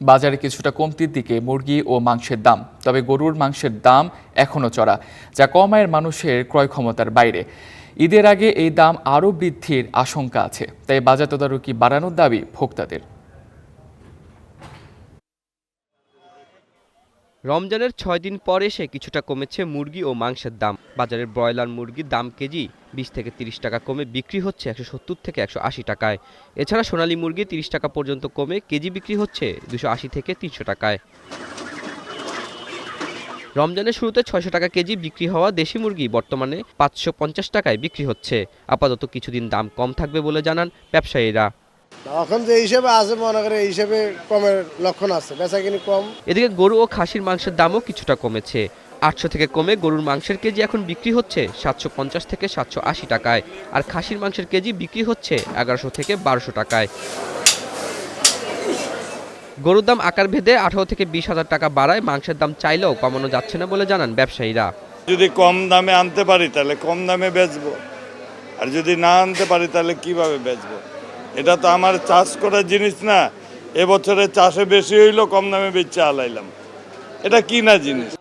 বাজারে কিছুটা কমতির দিকে মুরগি ও মাংসের দাম, তবে গরুর মাংসের দাম এখনও চড়া, যা কম আয়ের মানুষের ক্রয় ক্ষমতার বাইরে। ঈদের আগে এই দাম আরও বৃদ্ধির আশঙ্কা আছে, তাই বাজার তদারকি বাড়ানোর দাবি ভোক্তাদের। রমজানের ৬ দিন পর এসে কিছুটা কমেছে মুরগি ও মাংসের দাম। বাজারের ব্রয়লার মুরগির দাম কেজি ২০ থেকে ৩০ টাকা কমে বিক্রি হচ্ছে ১৭০ থেকে ১৮০ টাকায়। এছাড়া সোনালী মুরগি ৩০ টাকা পর্যন্ত কমে কেজি বিক্রি হচ্ছে ২৮০ থেকে ৩০০ টাকায়। রমজানের শুরুতে ৬০০ টাকা কেজি বিক্রি হওয়া দেশি মুরগি বর্তমানে ৫৫০ টাকায় বিক্রি হচ্ছে। আপাতত কিছুদিন দাম কম থাকবে বলে জানান ব্যবসায়ীরা। এখন যে হিসেবে আছে মনে করে এই হিসেবে কমের লক্ষণ আছে, বেচাকিনি কম। এদিকে গরু ও খাসির মাংসের দামও কিছুটা কমেছে। ৮০০ থেকে কমে গরুর মাংসের কেজি এখন বিক্রি হচ্ছে ৭৫০ থেকে ৭৮০ টাকায়, আর খাসির মাংসের কেজি বিক্রি হচ্ছে ১১০০ থেকে ১২০০ টাকায়। গরুর দাম আকার ভেদে ১৮ থেকে ২০,০০০ টাকা বাড়ায় মাংসের দাম চাইলেও কমানো যাচ্ছে না বলে জানান ব্যবসায়ীরা। যদি কম দামে আনতে পারি তাহলে কম দামে বেচবো, আর যদি না আনতে পারি তাহলে কিভাবে বেচবো? এটা তো আমার চাষ করার জিনিস না। এবছরে চাষে বেশি হইলো, কম দামে বেচে আলাইলাম, এটা কিনা জিনিস।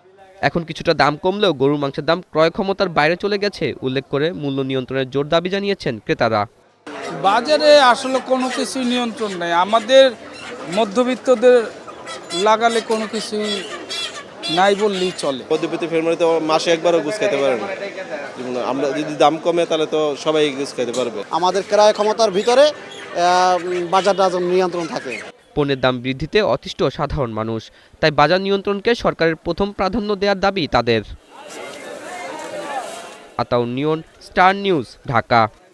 এখন কিছুটা দাম কমলেও গরুর মাংসের দাম ক্রয় ক্ষমতার বাইরে চলে গেছে উল্লেখ করে মূল্য নিয়ন্ত্রণের জোর দাবি জানিয়েছেন ক্রেতারা। বাজারে আসলে কোনো কিছু নিয়ন্ত্রণ নেই, আমাদের মধ্যবিত্তদের লাগালে কোনো কিছুই নাই বললেই চলে। মধ্যবিত্ত ফ্যামিলি তো মাসে একবারও গুছ খাইতে পারে না। আমরা যদি দাম কমে তাহলে তো সবাই গুছ খাইতে পারবে। আমাদের ক্রয় ক্ষমতার ভিতরে বাজারটা যেন নিয়ন্ত্রণ থাকে। পণ্যের দাম বৃদ্ধিতে অতিষ্ঠ সাধারণ মানুষ, তাই বাজার নিয়ন্ত্রণকে সরকারের প্রথম প্রাধান্য দেওয়ার দাবি তাদের। আতাউর নিয়ন, স্টার নিউজ, ঢাকা।